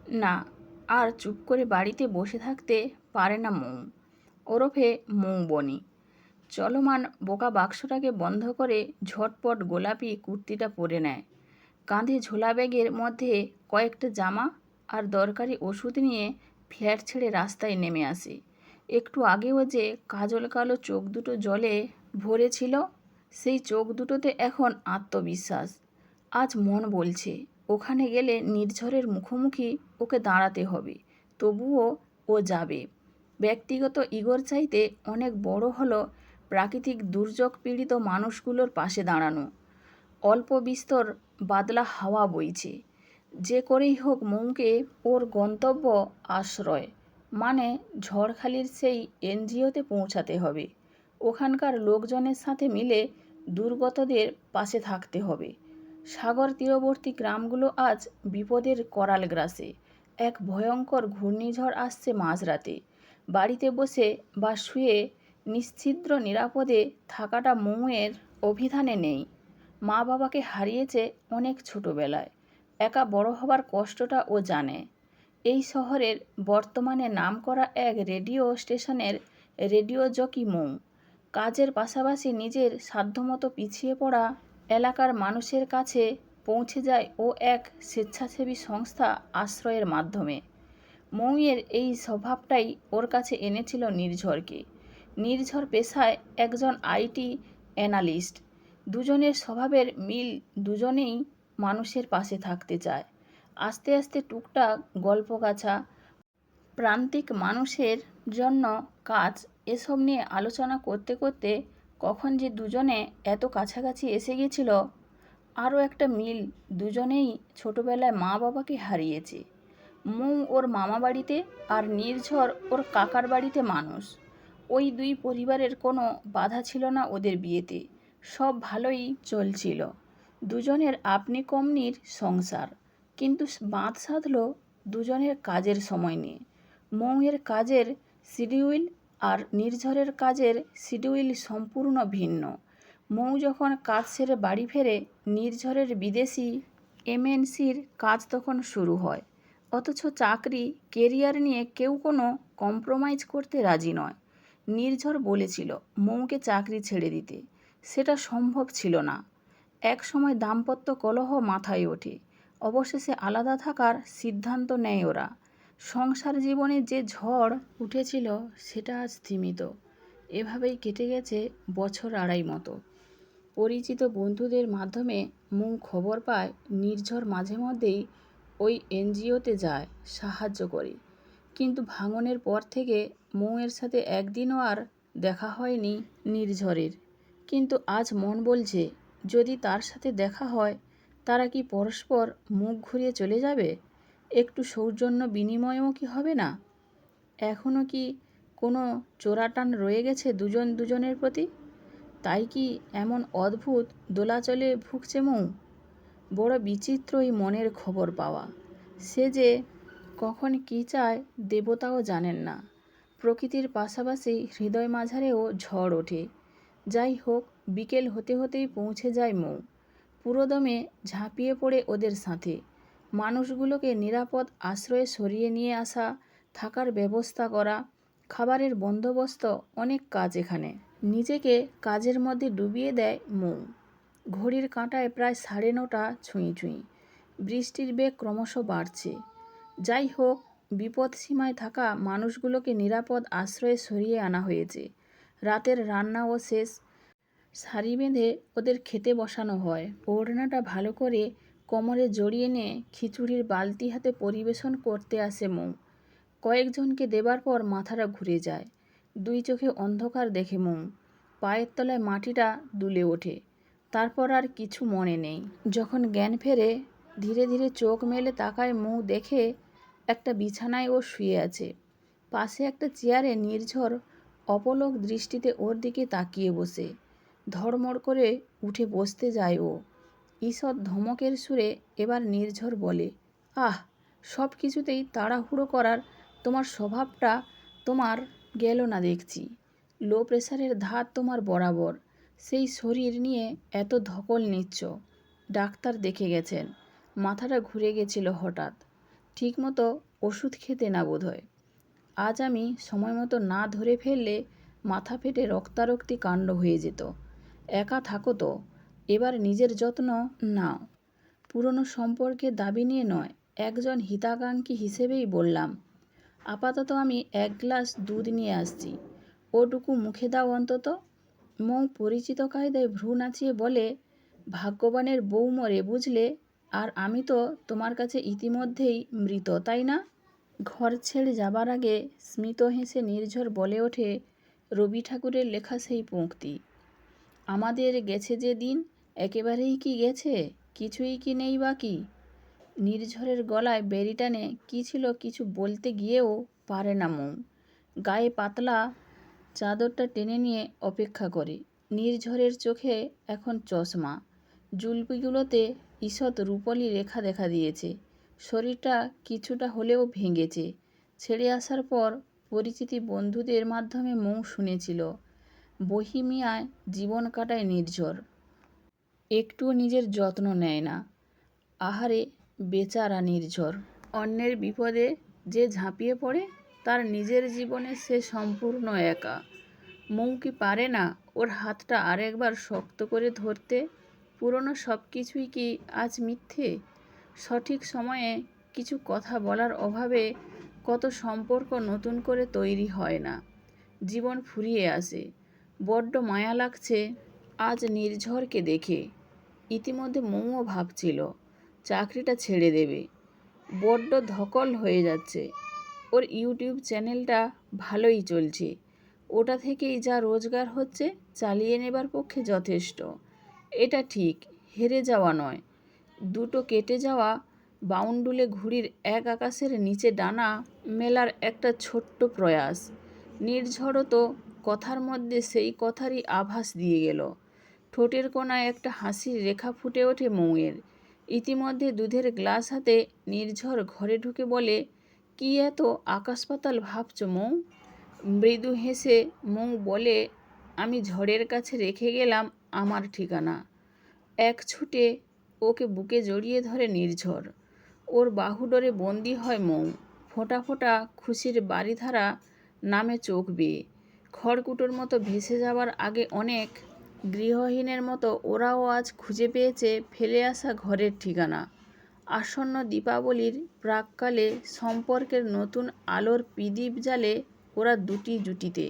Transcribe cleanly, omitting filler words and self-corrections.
না, আর চুপ করে বাড়িতে বসে থাকতে পারে না মৌ, ওরফে মৌবনি। চলমান বোকা বাক্সটাকে বন্ধ করে ঝটপট গোলাপি কুর্তিটা পরে নেয়। কাঁধে ঝোলা ব্যাগের মধ্যে কয়েকটা জামা আর দরকারি ওষুধ নিয়ে ফ্ল্যাট ছেড়ে রাস্তায় নেমে আসে। একটু আগেও যে কাজল কালো চোখ দুটো জলে ভরেছিল, সেই চোখ দুটোতে এখন আত্মবিশ্বাস। আজ মন বলছে ওখানে গেলে নির্ঝরের মুখোমুখি ওকে দাঁড়াতে হবে, তবুও ও যাবে। ব্যক্তিগত ইগোর চাইতে অনেক বড় হলো প্রাকৃতিক দুর্যোগ পীড়িত মানুষগুলোর পাশে দাঁড়ানো। অল্প বিস্তর বাদলা হাওয়া বইছে, যে করেই হোক মৌকে ওর গন্তব্য আশ্রয় মানে ঝড়খালির সেই এনজিওতে পৌঁছাতে হবে। ওখানকার লোকজনের সাথে মিলে দুর্গতদের পাশে থাকতে হবে। সাগর তীরবর্তী গ্রামগুলো আজ বিপদের করাল গ্রাসে। এক ভয়ঙ্কর ঘূর্ণিঝড় আসছে মাঝরাতে। বাড়িতে বসে বা শুয়ে নিশ্ছিদ্র নিরাপদে থাকাটা মৌয়ের অভিধানে নেই। মা বাবাকে হারিয়েছে অনেক ছোটবেলায়। একা বড় হবার কষ্টটা ও জানে। এই শহরের বর্তমানে নামকরা এক রেডিও স্টেশনের রেডিও জকি মৌ। কাজের পাশাপাশি নিজের সাধ্যমতো পিছিয়ে পড়া এলাকার মানুষের কাছে পৌঁছে যায় ও এক স্বেচ্ছাসেবী সংস্থা আশ্রয়ের মাধ্যমে। মৌয়ের এই স্বভাবটাই ওর কাছে এনেছিল নির্ঝরকে। নির্ঝর পেশায় একজন আইটি অ্যানালিস্ট। দুজনের স্বভাবের মিল, দুজনেই মানুষের পাশে থাকতে চায়। আস্তে আস্তে টুকটাক গল্প গাছা, প্রান্তিক মানুষের জন্য কাজ, এসব নিয়ে আলোচনা করতে করতে কখন যে দুজনে এত কাছাকাছি এসে গেছিল। আরও একটা মিল, দুজনেই ছোটবেলায় মা বাবাকে হারিয়েছে। মৌ ওর মামা বাড়িতে আর নির্ঝর ওর কাকার বাড়িতে মানুষ। ওই দুই পরিবারের কোনো বাধা ছিল না ওদের বিয়েতে। সব ভালোই চলছিল, দুজনের আপনি কমনির সংসার। কিন্তু বাঁধ সাধল দুজনের কাজের সময় নিয়ে। মৌয়ের কাজের শিডিউল আর নির্ঝরের কাজের শিডিউল সম্পূর্ণ ভিন্ন। মৌ যখন কাজ সেরে বাড়ি ফেরে, নির্ঝরের বিদেশি এমএনসির কাজ তখন শুরু হয়। অথচ চাকরি কেরিয়ার নিয়ে কেউ কোনো কম্প্রোমাইজ করতে রাজি নয়। নির্ঝর বলেছিল মৌকে চাকরি ছেড়ে দিতে, সেটা সম্ভব ছিল না। এক সময় দাম্পত্য কলহ মাথায় ওঠে, অবশেষে আলাদা থাকার সিদ্ধান্ত নেয় ওরা। সংসার জীবনে যে ঝড় উঠেছিল সেটা আজ স্তিমিত। এভাবেই কেটে গেছে বছর আড়াই মতো। পরিচিত বন্ধুদের মাধ্যমে মৌ খবর পায় নির্ঝর মাঝে মধ্যেই ওই এনজিওতে যায়, সাহায্য করে। কিন্তু ভাঙনের পর থেকে মৌয়ের সাথে একদিনও আর দেখা হয়নি নির্ঝরের। কিন্তু আজ মন বলছে, যদি তার সাথে দেখা হয়, তারা কি পরস্পর মুখ ঘুরিয়ে চলে যাবে? একটু সৌজন্য বিনিময়ও কি হবে না? এখনও কি কোনো চোরাটান রয়ে গেছে দুজন দুজনের প্রতি? তাই কি এমন অদ্ভুত দোলাচলে ভুগছে মৌ? বড় বিচিত্র এই মনের খবর পাওয়া। সে যে কখন কী চায় দেবতাও জানেন না। প্রকৃতির পাশাপাশি হৃদয় মাঝারেও ঝড় ওঠে। যাই হোক, বিকেল হতে হতেই পৌঁছে যায় মৌ। পুরোদমে ঝাঁপিয়ে পড়ে ওদের সাথে। মানুষগুলোকে নিরাপদ আশ্রয়ে সরিয়ে নিয়ে আসা, থাকার ব্যবস্থা করা, খাবারের বন্দোবস্ত, অনেক কাজ এখানে। নিজেকে কাজের মধ্যে ডুবিয়ে দেয় মৌ। ঘড়ির কাঁটায় প্রায় 9:30 ছুঁই ছুঁই। বৃষ্টির বেগ ক্রমশ বাড়ছে। যাই হোক, বিপদসীমায় থাকা মানুষগুলোকে নিরাপদ আশ্রয়ে সরিয়ে আনা হয়েছে। রাতের রান্নাও শেষ। সারি বেঁধে ওদের খেতে বসানো হয়। ওড়নাটা ভালো করে কোমরে জড়িয়ে নিয়ে খিচুড়ির বালতি হাতে পরিবেশন করতে আসে মৌ। কয়েকজনকে দেবার পর মাথাটা ঘুরে যায়। দুই চোখে অন্ধকার দেখে মৌ। পায়ের তলায় মাটিটা দুলে ওঠে। তারপর আর কিছু মনে নেই। যখন জ্ঞান ফেরে, ধীরে ধীরে চোখ মেলে তাকায় মৌ, দেখে একটা বিছানায় ও শুয়ে আছে। পাশে একটা চেয়ারে নির্ঝর অপলক দৃষ্টিতে ওর দিকে তাকিয়ে বসে। ধড়মড় করে উঠে বসতে যায় ও। ঈষৎ ধমকের সুরে এবার নির্ঝর বলে, আহ, সব কিছুতেই তাড়াহুড়ো করার তোমার স্বভাবটা তোমার গেল না দেখছি। লো প্রেশারের ধাত তোমার বরাবর। সেই শরীর নিয়ে এত ধকল নিচ্ছ। ডাক্তার দেখে গেছেন। মাথাটা ঘুরে গেছিল হঠাৎ। ঠিকমতো ওষুধ খেতে না বোধহয়। আজ আমি সময় মতো না ধরে ফেললে মাথা ফেটে রক্তারক্তি কাণ্ড হয়ে যেত। একা থাকো তো, এবার নিজের যত্ন নাও। পুরনো সম্পর্কের দাবি নিয়ে নয়, একজন হিতাকাঙ্ক্ষী হিসেবেই বললাম। আপাতত আমি 1 গ্লাস দুধ নিয়ে আসছি, ওটুকু মুখে দাও অন্তত। মৌ পরিচিত কায়দায় ভ্রু নাচিয়ে বলে, ভাগ্যবানের বউ মরে বুঝলে, আর আমি তো তোমার কাছে ইতিমধ্যেই মৃত, তাই না? ঘর ছেড়ে যাবার আগে স্মিত হেসে নির্ঝর বলে ওঠে, রবি ঠাকুরের লেখা সেই পংক্তি, আমাদের গেছে যে দিন, একেবারেই কি গেছে, কিছুই কি নেই বাকি। নির্ঝরের গলায় বেরি টানে কী ছিল কিছু বলতে গিয়েও পারে না মৌ। গায়ে পাতলা চাদরটা টেনে নিয়ে অপেক্ষা করে। নির্ঝরের চোখে এখন চশমা, জুলপিগুলোতে ঈষৎ রূপলি রেখা দেখা দিয়েছে। শরীরটা কিছুটা হলেও ভেঙেছে। ছেড়ে আসার পর পরিচিতি বন্ধুদের মাধ্যমে মৌ শুনেছিল, বহিমিয়ায় জীবন কাটায় নির্ঝর, একটুও নিজের যত্ন নেয় না। আহারে বেচারা নির্ঝর, অন্যের বিপদে যে ঝাঁপিয়ে পড়ে, তার নিজের জীবনে সে সম্পূর্ণ একা। মৌ কি পারে না ওর হাতটা আরেকবার শক্ত করে ধরতে? পুরনো সব কিছুই কি আজ মিথ্যে? সঠিক সময়ে কিছু কথা বলার অভাবে কত সম্পর্ক নতুন করে তৈরি হয় না, জীবন ফুরিয়ে আসে। বড্ড মায়া লাগছে আজ নির্ঝরকে দেখে। ইতিমধ্যে মৌও ভাবছিল চাকরিটা ছেড়ে দেবে। বড্ড ধকল হয়ে যাচ্ছে। ওর ইউটিউব চ্যানেলটা ভালোই চলছে, ওটা থেকেই যা রোজগার হচ্ছে চালিয়ে নেবার পক্ষে যথেষ্ট। এটা ঠিক হেরে যাওয়া নয়, দুটো কেটে যাওয়া বাউন্ডুলে ঘুড়ির এক আকাশের নিচে ডানা মেলার একটা ছোট্ট প্রয়াস। নির্ঝরও তো কথার মধ্যে সেই কথারই আভাস দিয়ে গেল। ঠোঁটের কোণায় একটা হাসির রেখা ফুটে ওঠে মৌয়ের। ইতিমধ্যে দুধের গ্লাস হাতে নির্ঝর ঘরে ঢুকে বলে, কি এত আকাশ পাতাল ভাবছ মৌ? মৃদু হেসে মৌ বলে, আমি ঝড়ের কাছে রেখে গেলাম আমার ঠিকানা। এক ছুটে ওকে বুকে জড়িয়ে ধরে নির্ঝর। ওর বাহুডোরে বন্দি হয় মৌ। ফোঁটা ফোঁটা খুশির বারিধারা নামে চোখ বেয়ে। খড়কুটোর মতো ভেসে যাবার আগে অনেক গৃহহীনের মতো ওরাও আজ খুঁজে পেয়েছে ফেলে আসা ঘরের ঠিকানা। আসন্ন দীপাবলির প্রাক্কালে সম্পর্কের নতুন আলোর প্রদীপ জ্বালে ওরা দুটি জুটিতে।